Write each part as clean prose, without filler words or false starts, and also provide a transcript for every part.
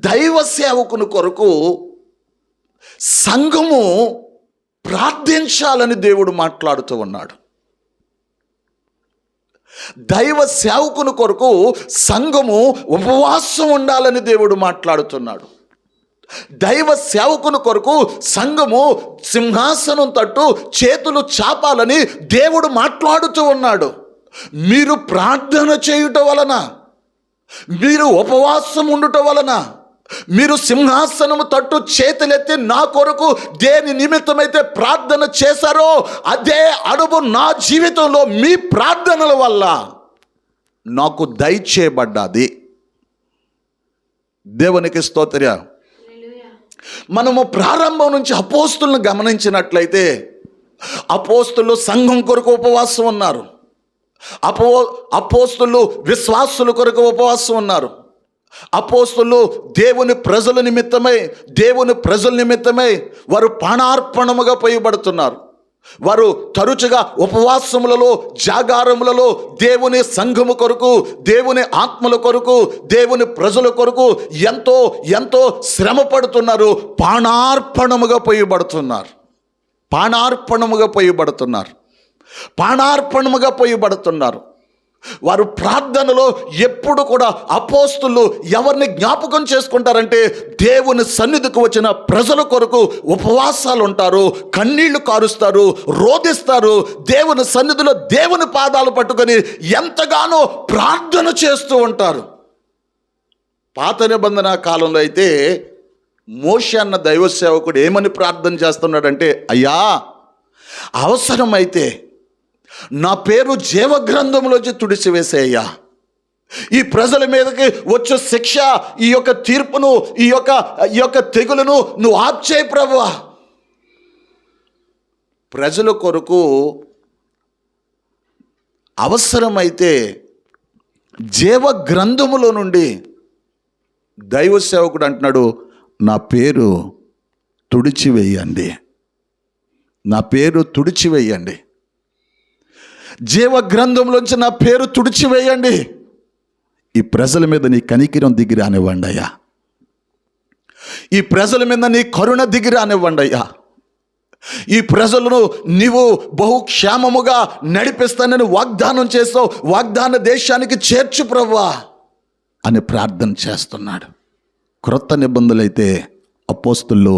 దైవ సేవకుని కొరకు సంఘము ప్రార్థించాలని దేవుడు మాట్లాడుతూ ఉన్నాడు. దైవ సేవకుని కొరకు సంఘము ఉపవాసం ఉండాలని దేవుడు మాట్లాడుతున్నాడు. దైవ సేవకుని కొరకు సంఘము సింహాసనం తట్టు చేతులు చాపాలని దేవుడు మాట్లాడుతూ ఉన్నాడు. మీరు ప్రార్థన చేయుట వలన, మీరు ఉపవాసం ఉండుట వలన, మీరు సింహాసనము తట్టు చేతులెత్తి నా కొరకు దేని నిమిత్తమైతే ప్రార్థన చేశారో అదే అనుభవం నా జీవితంలో మీ ప్రార్థనల వల్ల నాకు దయచేయబడ్డది. దేవునికి స్తోత్రం. మనము ప్రారంభం నుంచి అపోస్తులను గమనించినట్లయితే అపోస్తులు సంఘం కొరకు ఉపవాసం ఉన్నారు. అపోస్తులు విశ్వాసుల కొరకు ఉపవాసం ఉన్నారు. అపోస్తులు దేవుని ప్రజల నిమిత్తమై వారు ప్రాణార్పణముగా పోయబడుతున్నారు. వారు తరచుగా ఉపవాసములలో, జాగారములలో దేవుని సంఘము కొరకు, దేవుని ఆత్మల కొరకు, దేవుని ప్రజల కొరకు ఎంతో ఎంతో శ్రమ పడుతున్నారు. ప్రాణార్పణముగా పోయబడుతున్నారు. వారు ప్రార్థనలో ఎప్పుడు కూడా అపోస్తులు ఎవరిని జ్ఞాపకం చేసుకుంటారంటే దేవుని సన్నిధికి వచ్చిన ప్రజల కొరకు ఉపవాసాలు ఉంటారు, కన్నీళ్లు కారుస్తారు, రోదిస్తారు. దేవుని సన్నిధిలో దేవుని పాదాలు పట్టుకొని ఎంతగానో ప్రార్థన చేస్తూ ఉంటారు. పాత నిబంధన కాలంలో అయితే మోషే అన్న దైవ సేవకుడు ఏమని ప్రార్థన చేస్తున్నాడంటే, అయ్యా అవసరమైతే నా పేరు జీవగ్రంథంలోంచి తుడిచివేసేయ్యా, ఈ ప్రజల మీదకి వచ్చే శిక్ష, ఈ యొక్క తీర్పును, ఈ యొక్క తెగులను నువ్వు ఆప్చేయి ప్రభువా. ప్రజల కొరకు అవసరమైతే జీవగ్రంథములో నుండి దైవ సేవకుడు అంటున్నాడు, నా పేరు తుడిచివేయండి, జీవగ్రంథంలోంచి నా పేరు తుడిచివేయండి. ఈ ప్రజల మీద నీ కనికిరం దిగి రానివ్వండి అయ్యా, ఈ ప్రజల మీద నీ కరుణ దిగి రానివ్వండి అయ్యా, ఈ ప్రజలను నీవు బహుక్షేమముగా నడిపిస్తానని వాగ్దానం చేస్తావు, వాగ్దాన దేశానికి చేర్చు ప్రభువా అని ప్రార్థన చేస్తున్నాడు. క్రొత్త నిబంధనలైతే అపోస్తులు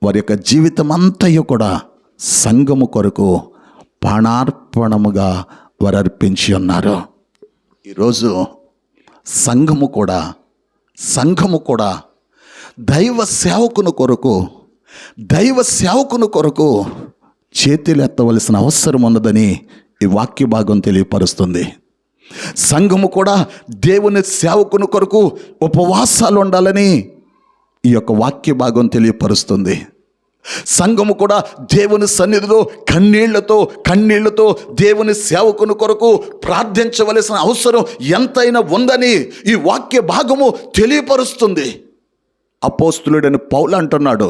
వారి యొక్క జీవితం అంతయు కూడా సంఘము కొరకు ప్రాణార్పణముగా వారు అర్పించి ఉన్నారు. ఈరోజు సంఘము కూడా దైవ సేవకుని కొరకు చేతులు ఎత్తవలసిన అవసరం ఉన్నదని ఈ వాక్య భాగం తెలియపరుస్తుంది. సంఘము కూడా దేవుని సేవకుని కొరకు ఉపవాసాలు ఉండాలని ఈ యొక్క వాక్య భాగం తెలియపరుస్తుంది. సంఘము కూడా దేవుని సన్నిధిలో కన్నీళ్లతో దేవుని సేవకుని కొరకు ప్రార్థించవలసిన అవసరం ఎంతైనా ఉందని ఈ వాక్య భాగము తెలియపరుస్తుంది. అపోస్తులుడైన పౌలు అంటున్నాడు,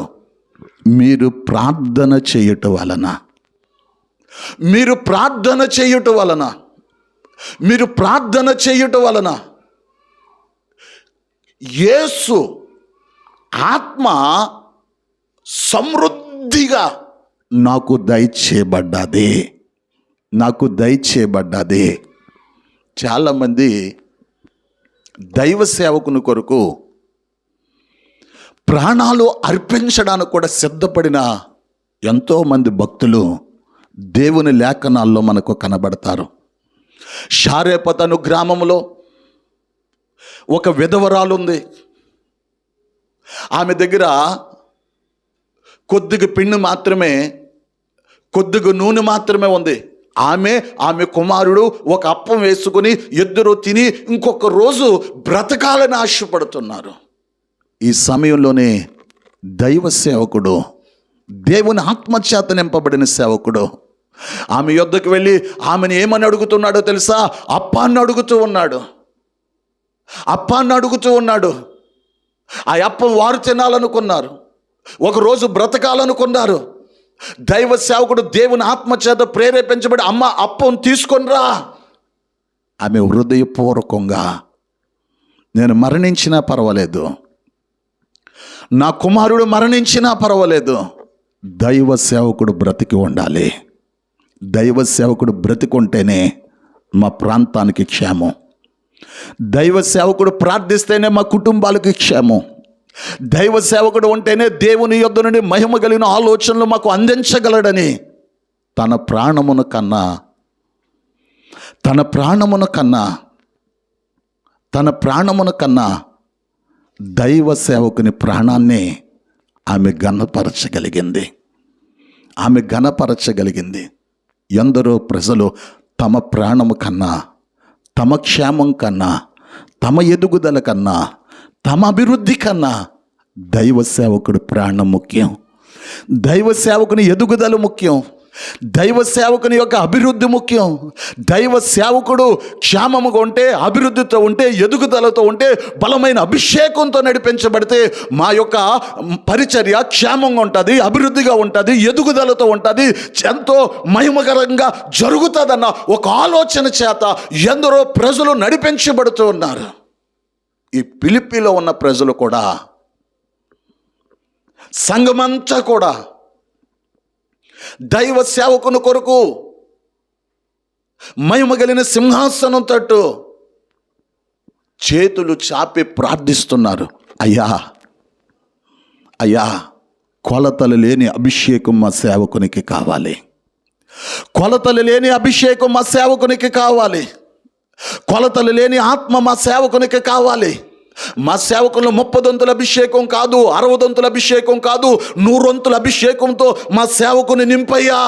మీరు ప్రార్థన చేయుట వలన యేసు ఆత్మ సమృద్ధిగా నాకు దయచేయబడ్డది. చాలామంది దైవ సేవకుని కొరకు ప్రాణాలు అర్పించడానికి కూడా సిద్ధపడిన ఎంతోమంది భక్తులు దేవుని లేఖనాల్లో మనకు కనబడతారు. షారేపతను గ్రామంలో ఒక విధవరాలు ఉంది. ఆమె దగ్గర కొద్దిగా పిండి మాత్రమే, కొద్దిగా నూనె మాత్రమే ఉంది. ఆమె కుమారుడు ఒక అప్పం వేసుకుని ఇద్దరు తిని ఇంకొక రోజు బ్రతకాలని ఆశపడుతున్నారు. ఈ సమయంలోనే దైవ సేవకుడు, దేవుని ఆత్మచేత నింపబడిన సేవకుడు ఆమె యొద్దకు వెళ్ళి ఆమెను ఏమని అడుగుతున్నాడో తెలుసా? అప్పాన్ని అడుగుతూ ఉన్నాడు. ఆ అప్పం వారు తినాలనుకున్నారు, ఒకరోజు బ్రతకాలనుకున్నారు. దైవ సేవకుడు దేవుని ఆత్మచేత ప్రేరేపించబడి, అమ్మ అప్పం తీసుకొనిరా. ఆమె హృదయపూర్వకంగా నేను మరణించినా పర్వాలేదు, నా కుమారుడు మరణించినా పర్వాలేదు, దైవ సేవకుడు బ్రతికి ఉండాలి. దైవ సేవకుడు బ్రతికుంటేనే మా ప్రాంతానికి క్షేమం. దైవ సేవకుడు ప్రార్థిస్తేనే మా కుటుంబాలకి క్షేమం. దైవ సేవకుడు ఉంటేనే దేవుని యొద్ద నుండి మహిమ కలిగిన ఆలోచనలు మాకు అందించగలడని తన ప్రాణమును కన్నా దైవ సేవకుని ప్రాణాన్ని ఆమె ఘనపరచగలిగింది. ఎందరో ప్రజలు తమ ప్రాణము కన్నా, తమ క్షేమం కన్నా, తమ ఎదుగుదల కన్నా, తమ అభివృద్ధి కన్నా దైవ సేవకుడు ప్రాణం ముఖ్యం. దైవ సేవకుని ఎదుగుదల ముఖ్యం. దైవ సేవకుని యొక్క అభివృద్ధి ముఖ్యం. దైవ సేవకుడు క్షేమముగా ఉంటే, అభివృద్ధితో ఉంటే, ఎదుగుదలతో ఉంటే, బలమైన అభిషేకంతో నడిపించబడితే మా యొక్క పరిచర్య క్షేమంగా ఉంటుంది, అభివృద్ధిగా ఉంటుంది, ఎదుగుదలతో ఉంటుంది, ఎంతో మహిమకరంగా జరుగుతుందన్న ఒక ఆలోచన చేత ఎందరో ప్రజలు నడిపించబడుతూ ఉన్నారు. ఈ ఫిలిప్పీలో ఉన్న ప్రజలు కూడా, సంఘమంతా కూడా దైవ సేవకుని కొరకు మహిమగలిగిన సింహాసనం తట్టు చేతులు చాపి ప్రార్థిస్తున్నారు. అయ్యా, కొలతలు లేని అభిషేకం మా సేవకునికి కావాలి. కొలతలు లేని అభిషేకం మా సేవకునికి కావాలి. కొలతలు లేని ఆత్మ మా సేవకునికి కావాలి. మా సేవకులు 30 అభిషేకం కాదు, 60 అభిషేకం కాదు, 100 అభిషేకంతో మా సేవకుని నింపయ్యా.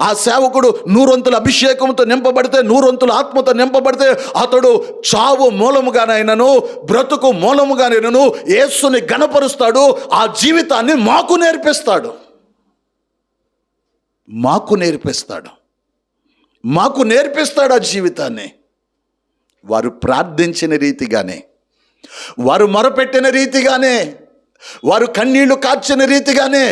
ఆ సేవకుడు 100 అభిషేకంతో నింపబడితే, 100 ఆత్మతో నింపబడితే అతడు చావు మూలముగానైనను బ్రతుకు మూలముగానైనను యేసుని గణపరుస్తాడు. ఆ జీవితాన్ని మాకు నేర్పిస్తాడు ఆ జీవితాన్ని. వారు ప్రార్థించిన రీతిగానే, వారు మొరపెట్టిన రీతిగానే, వారు కన్నీళ్లు కార్చిన రీతిగానే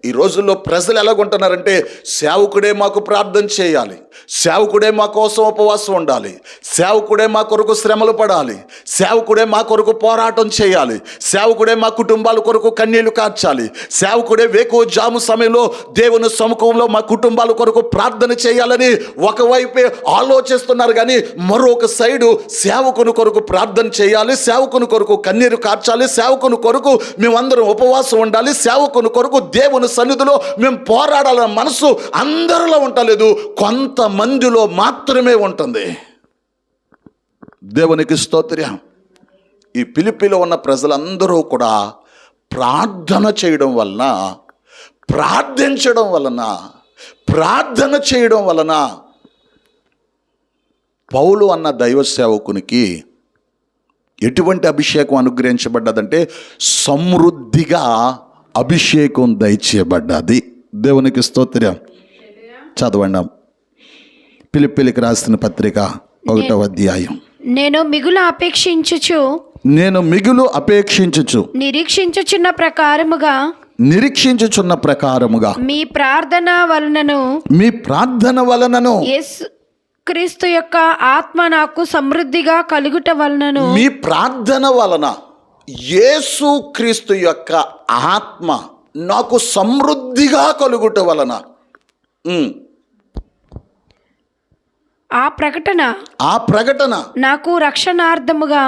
ఈ రోజుల్లో ప్రజలు ఎలాగుంటున్నారంటే, సేవకుడే మాకు ప్రార్థన చేయాలి, సేవకుడే మా కోసం ఉపవాసం ఉండాలి, సేవకుడే మా కొరకు శ్రమలు పడాలి, సేవకుడే మా కొరకు పోరాటం చేయాలి, సేవకుడే మా కుటుంబాల కొరకు కన్నీళ్లు కార్చాలి, సేవకుడే వేకువజాము సమయంలో దేవుని సముఖంలో మా కుటుంబాల కొరకు ప్రార్థన చేయాలని ఒకవైపే ఆలోచిస్తున్నారు. కానీ మరొక సైడు సేవకుని కొరకు ప్రార్థన చేయాలి, సేవకుని కొరకు కన్నీరు కార్చాలి, సేవకుని కొరకు మేమందరం ఉపవాసం ఉండాలి, సేవకుని కొరకు దేవుని సన్నిధిలో మేము పోరాడాలన్న మనసు అందరిలో ఉండలేదు, కొంతమందిలో మాత్రమే ఉంటుంది. దేవునికి స్తోత్రం. ఈ ఫిలిప్పీలో ఉన్న ప్రజలందరూ కూడా ప్రార్థన చేయడం వలన పౌలు అన్న దైవ సేవకునికి ఎటువంటి అభిషేకం అనుగ్రహించబడ్డదంటే, సమృద్ధిగా అభిషేకం దయచేయబడ్డది. దేవునికి స్తోత్రం. చదవండి ఫిలిప్పీలకు రాసిన పత్రిక 1వ అధ్యాయం. నేను మిగులు అపేక్షించుచు నిరీక్షించుచున్న ప్రకారముగా మీ ప్రార్థన వలనను యేసు క్రీస్తు యొక్క ఆత్మ నాకు సమృద్ధిగా కలుగుట వలనను, మీ ప్రార్థన వలన యేసు క్రీస్తు యొక్క ఆత్మ నాకు సమృద్ధిగా కలుగుట వలన ఆ ప్రకటన నాకు రక్షణార్థముగా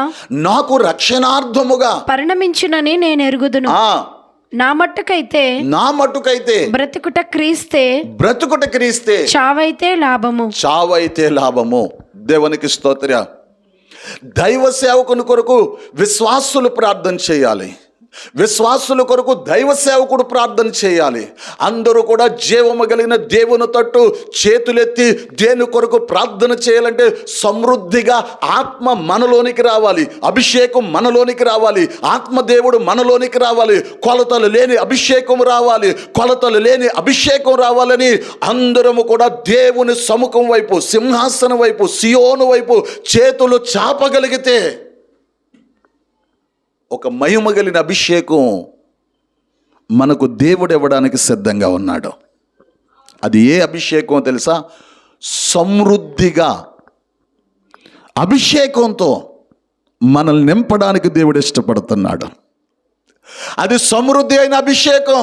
పరిణమించునని నేను ఎరుగుదును. నా మట్టుకైతే బ్రతుకుట క్రీస్తే చావైతే లాభము. దేవునికి స్తోత్రం. దైవ సేవకుని కొరకు విశ్వాసులు ప్రార్థన చేయాలి, విశ్వాసుల కొరకు దైవ సేవకుడు ప్రార్థన చేయాలి. అందరూ కూడా జీవము కలిగిన దేవుని తట్టు చేతులెత్తి దేని కొరకు ప్రార్థన చేయాలంటే, సమృద్ధిగా ఆత్మ మనలోనికి రావాలి, అభిషేకం మనలోనికి రావాలి, ఆత్మదేవుడు మనలోనికి రావాలి, కొలతలు లేని అభిషేకం రావాలని అందరము కూడా దేవుని సముఖం వైపు, సింహాసనం వైపు, సియోను వైపు చేతులు చాపగలిగితే ఒక మహిమగలిగిన అభిషేకం మనకు దేవుడు ఇవ్వడానికి సిద్ధంగా ఉన్నాడు. అది ఏ అభిషేకం తెలుసా? సమృద్ధిగా అభిషేకంతో మనల్ని నింపడానికి దేవుడు ఇష్టపడుతున్నాడు. అది సమృద్ధి అయిన అభిషేకం,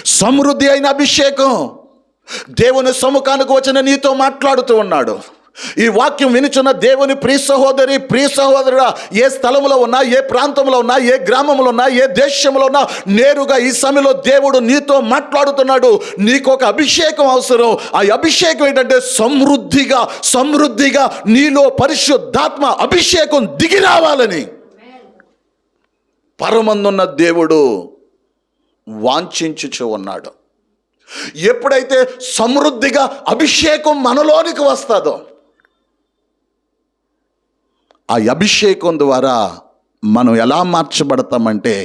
సమృద్ధి అయిన అభిషేకం. దేవుని సముఖానికి వచ్చిన నీతో మాట్లాడుతూ ఉన్నాడు. ఈ వాక్యం వినుచున్న దేవుని ప్రియ సహోదరి, ప్రియ సహోదరుడా, ఏ స్థలంలో ఉన్నా, ఏ ప్రాంతంలో ఉన్నా, ఏ గ్రామంలో ఉన్నా, ఏ దేశంలో ఉన్నా, నేరుగా ఈ సమయంలో దేవుడు నీతో మాట్లాడుతున్నాడు. నీకు ఒక అభిషేకం అవసరం. ఆ అభిషేకం ఏంటంటే సమృద్ధిగా సమృద్ధిగా నీలో పరిశుద్ధాత్మ అభిషేకం దిగి రావాలని పరమందున్న దేవుడు వాంఛించుచు ఉన్నాడు. ఎప్పుడైతే సమృద్ధిగా అభిషేకం మనలోనికి వస్తుందో, ఆ అభిషేకం ద్వారా మనం ఎలా మార్చబడతామంటే,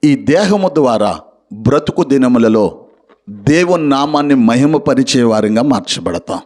ఈ దేహము ద్వారా బ్రతుకు దినములలో దేవుని నామాన్ని మహిమపరిచే వారంగా మార్చబడతాం.